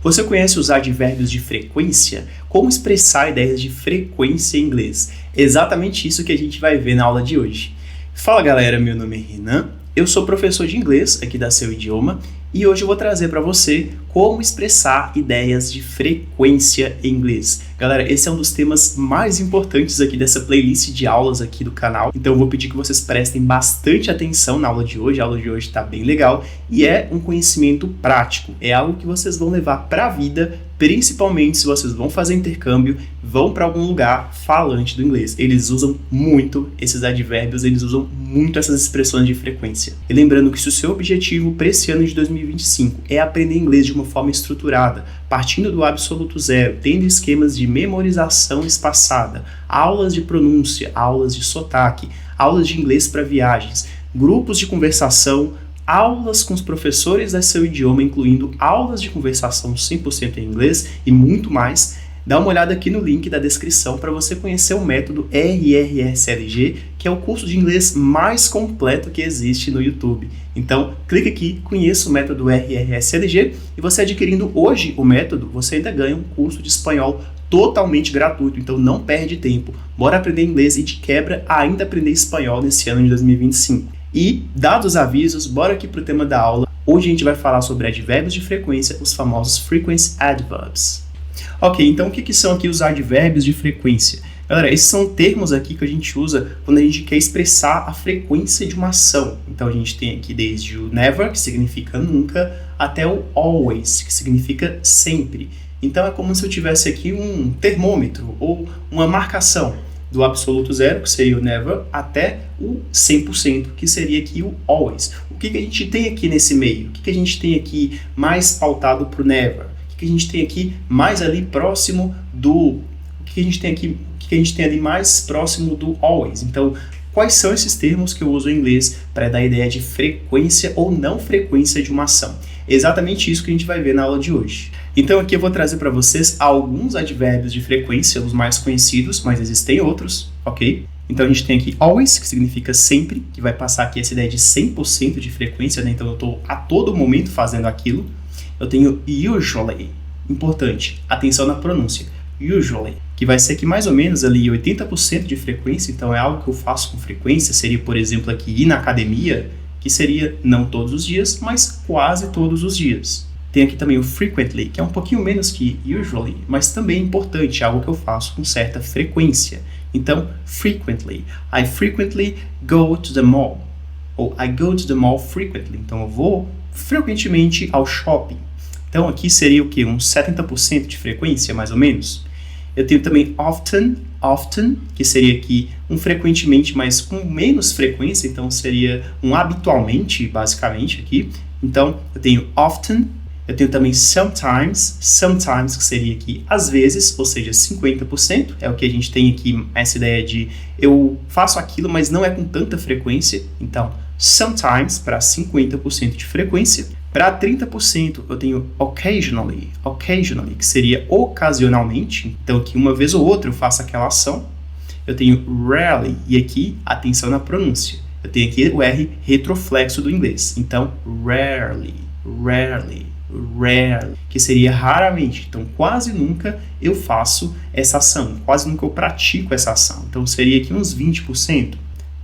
Você conhece os advérbios de frequência? Como expressar ideias de frequência em inglês? É exatamente isso que a gente vai ver na aula de hoje. Fala galera, meu nome é Renan, eu sou professor de inglês aqui da Seu Idioma e hoje eu vou trazer para você como expressar ideias de frequência em inglês. Galera, esse é um dos temas mais importantes aqui dessa playlist de aulas aqui do canal, então eu vou pedir que vocês prestem bastante atenção na aula de hoje. A aula de hoje está bem legal e é um conhecimento prático, é algo que vocês vão levar para a vida, principalmente se vocês vão fazer intercâmbio, vão para algum lugar falante do inglês. Eles usam muito esses advérbios, eles usam muito essas expressões de frequência. E lembrando que se o seu objetivo para esse ano de 2025 é aprender inglês de uma forma estruturada, partindo do absoluto zero, tendo esquemas de memorização espaçada, aulas de pronúncia, aulas de sotaque, aulas de inglês para viagens, grupos de conversação, aulas com os professores da Seu Idioma, incluindo aulas de conversação 100% em inglês e muito mais, dá uma olhada aqui no link da descrição para você conhecer o método RRSLG, que é o curso de inglês mais completo que existe no YouTube. Então, clique aqui, conheça o método RRSLG e você adquirindo hoje o método, você ainda ganha um curso de espanhol totalmente gratuito, então não perde tempo. Bora aprender inglês e de quebra ainda aprender espanhol nesse ano de 2025. E, dados os avisos, bora aqui para o tema da aula. Hoje a gente vai falar sobre advérbios de frequência, os famosos frequency adverbs. Ok, então o que são aqui os advérbios de frequência? Galera, esses são termos aqui que a gente usa quando a gente quer expressar a frequência de uma ação. Então a gente tem aqui desde o never, que significa nunca, até o always, que significa sempre. Então é como se eu tivesse aqui um termômetro ou uma marcação do absoluto zero, que seria o never, até o 100%, que seria aqui o always. O que a gente tem aqui nesse meio? O que a gente tem aqui mais pautado para o never? O que a gente tem aqui mais ali próximo do... O que a gente tem aqui? O que a gente tem ali mais próximo do always? Então, quais são esses termos que eu uso em inglês para dar a ideia de frequência ou não frequência de uma ação? É exatamente isso que a gente vai ver na aula de hoje. Então aqui eu vou trazer para vocês alguns advérbios de frequência, os mais conhecidos, mas existem outros, ok? Então a gente tem aqui always, que significa sempre, que vai passar aqui essa ideia de 100% de frequência, né? Então eu estou a todo momento fazendo aquilo. Eu tenho usually, importante, atenção na pronúncia, usually, que vai ser aqui mais ou menos ali 80% de frequência, então é algo que eu faço com frequência, seria por exemplo aqui ir na academia, que seria não todos os dias, mas quase todos os dias. Tem aqui também o frequently, que é um pouquinho menos que usually, mas também é importante, algo que eu faço com certa frequência. Então, frequently. I frequently go to the mall. Ou I go to the mall frequently. Então, eu vou frequentemente ao shopping. Então, aqui seria o quê? Uns 70% de frequência, mais ou menos. Eu tenho também often, que seria aqui um frequentemente, mas com menos frequência. Então, seria um habitualmente, basicamente, aqui. Então, eu tenho often. Eu tenho também sometimes, que seria aqui às vezes, ou seja, 50%. É o que a gente tem aqui, essa ideia de eu faço aquilo, mas não é com tanta frequência. Então, sometimes para 50% de frequência. Para 30% eu tenho occasionally, que seria ocasionalmente. Então, aqui uma vez ou outra eu faço aquela ação. Eu tenho rarely, e aqui, atenção na pronúncia. Eu tenho aqui o R retroflexo do inglês. Então, rarely, que seria raramente. Então, quase nunca eu faço essa ação, quase nunca eu pratico essa ação. Então, seria aqui uns 20%.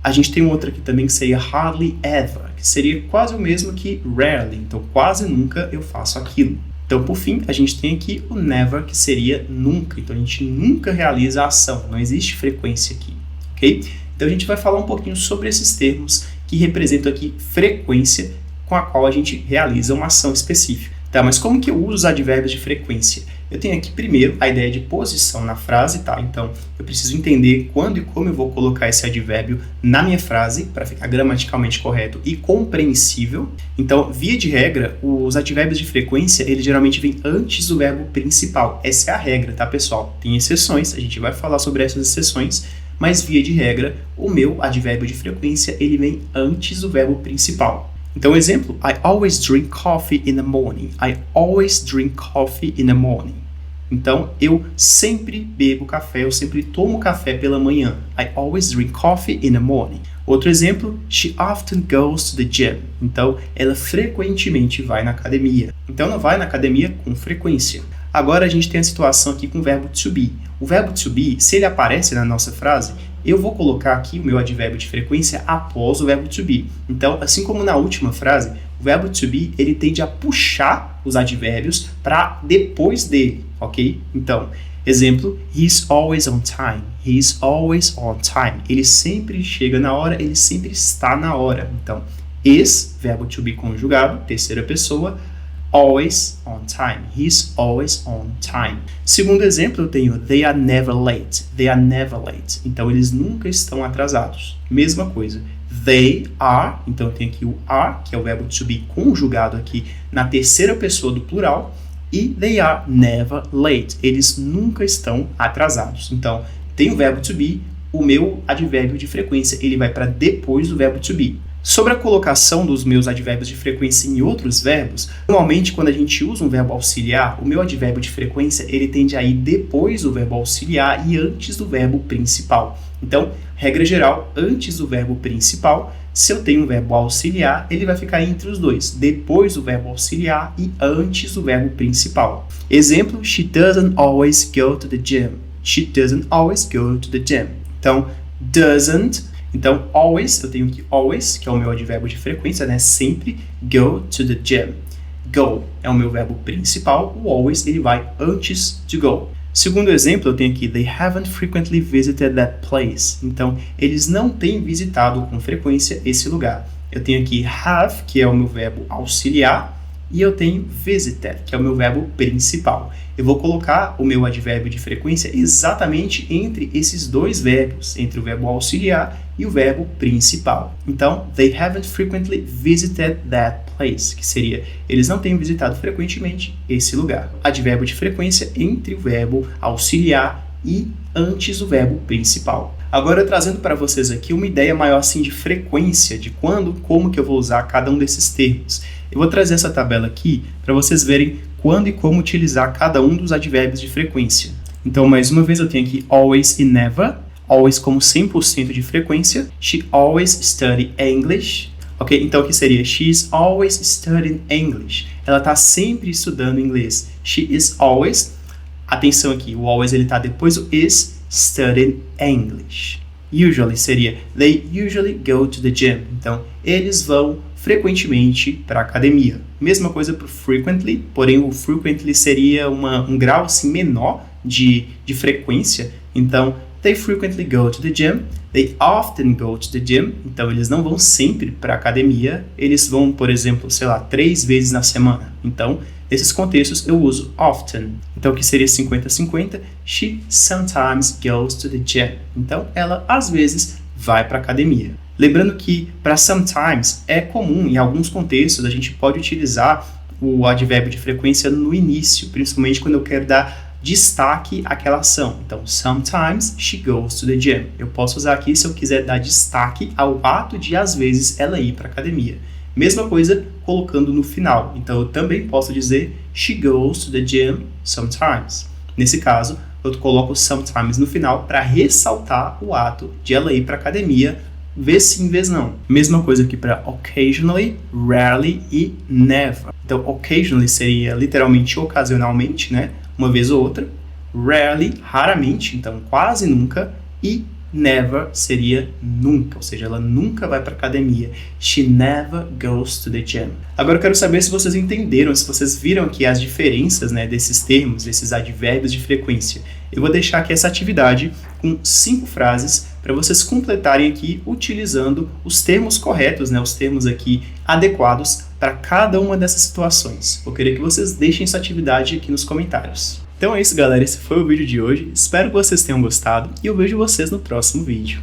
A gente tem outra aqui também que seria hardly ever, que seria quase o mesmo que rarely. Então, quase nunca eu faço aquilo. Então, por fim, a gente tem aqui o never, que seria nunca. Então, a gente nunca realiza a ação, não existe frequência aqui, ok? Então, a gente vai falar um pouquinho sobre esses termos que representam aqui frequência com a qual a gente realiza uma ação específica. Tá, mas como que eu uso os advérbios de frequência? Eu tenho aqui primeiro a ideia de posição na frase, tá? Então, eu preciso entender quando e como eu vou colocar esse advérbio na minha frase para ficar gramaticalmente correto e compreensível. Então, via de regra, os advérbios de frequência, eles geralmente vêm antes do verbo principal. Essa é a regra, tá, pessoal? Tem exceções, a gente vai falar sobre essas exceções, mas via de regra, o meu advérbio de frequência, ele vem antes do verbo principal. Então, exemplo, I always drink coffee in the morning. I always drink coffee in the morning. Então, eu sempre bebo café, eu sempre tomo café pela manhã. I always drink coffee in the morning. Outro exemplo, she often goes to the gym. Então, ela frequentemente vai na academia. Então, ela vai na academia com frequência. Agora, a gente tem a situação aqui com o verbo to be. O verbo to be, se ele aparece na nossa frase, eu vou colocar aqui o meu advérbio de frequência após o verbo to be. Então, assim como na última frase, o verbo to be, ele tende a puxar os advérbios para depois dele, ok? Então, exemplo, he's always on time. He's always on time. Ele sempre chega na hora, ele sempre está na hora. Então, verbo to be conjugado, terceira pessoa, always on time. He's always on time. Segundo exemplo, eu tenho they are never late. They are never late. Então, eles nunca estão atrasados. Mesma coisa. They are, então eu tenho aqui o are, que é o verbo to be conjugado aqui na terceira pessoa do plural, e they are never late. Eles nunca estão atrasados. Então, tem o verbo to be, o meu advérbio de frequência, ele vai para depois do verbo to be. Sobre a colocação dos meus advérbios de frequência em outros verbos, normalmente quando a gente usa um verbo auxiliar, o meu advérbio de frequência ele tende a ir depois do verbo auxiliar e antes do verbo principal. Então, regra geral, antes do verbo principal, se eu tenho um verbo auxiliar, ele vai ficar entre os dois, depois do verbo auxiliar e antes do verbo principal. Exemplo, she doesn't always go to the gym. She doesn't always go to the gym. Então, doesn't. Então, always, eu tenho aqui always, que é o meu advérbio de frequência, né? Sempre, go to the gym. Go é o meu verbo principal, o always ele vai antes de go. Segundo exemplo, eu tenho aqui, they haven't frequently visited that place. Então, eles não têm visitado com frequência esse lugar. Eu tenho aqui have, que é o meu verbo auxiliar, e eu tenho visited, que é o meu verbo principal. Eu vou colocar o meu advérbio de frequência exatamente entre esses dois verbos, entre o verbo auxiliar e o verbo principal. Então, they haven't frequently visited that place, que seria, eles não têm visitado frequentemente esse lugar. Advérbio de frequência entre o verbo auxiliar e antes do verbo principal. Agora, trazendo para vocês aqui uma ideia maior assim de frequência, de quando, como que eu vou usar cada um desses termos. Eu vou trazer essa tabela aqui para vocês verem quando e como utilizar cada um dos advérbios de frequência. Então, mais uma vez, eu tenho aqui always e never. Always como 100% de frequência. She always study English. Ok? Então, o que seria? She is always studying English. Ela está sempre estudando inglês. She is always... Atenção aqui, o always ele está depois do is studying English. Usually seria they usually go to the gym. Então, eles vão frequentemente para a academia. Mesma coisa para o frequently, porém o frequently seria um grau assim, menor de frequência. Então, they frequently go to the gym. They often go to the gym. Então, eles não vão sempre para a academia. Eles vão, por exemplo, 3 vezes na semana. Então, nesses contextos, eu uso often. Então, o que seria 50-50? She sometimes goes to the gym. Então, ela, às vezes, vai para a academia. Lembrando que, para sometimes, é comum, em alguns contextos, a gente pode utilizar o advérbio de frequência no início, principalmente quando eu quero dar destaque àquela ação. Então, sometimes she goes to the gym. Eu posso usar aqui se eu quiser dar destaque ao ato de, às vezes, ela ir para a academia. Mesma coisa colocando no final. Então, eu também posso dizer she goes to the gym sometimes. Nesse caso, eu coloco sometimes no final para ressaltar o ato de ela ir para a academia, vez sim, vez não. Mesma coisa aqui para occasionally, rarely e never. Então, occasionally seria literalmente ocasionalmente, né? Uma vez ou outra. Rarely, raramente, então quase nunca. E never seria nunca, ou seja, ela nunca vai para academia. She never goes to the gym. Agora eu quero saber se vocês entenderam, se vocês viram aqui as diferenças, né, desses termos, desses advérbios de frequência. Eu vou deixar aqui essa atividade com 5 frases para vocês completarem aqui utilizando os termos corretos, né, os termos aqui adequados para cada uma dessas situações. Eu queria que vocês deixem essa atividade aqui nos comentários. Então é isso, galera. Esse foi o vídeo de hoje. Espero que vocês tenham gostado e eu vejo vocês no próximo vídeo.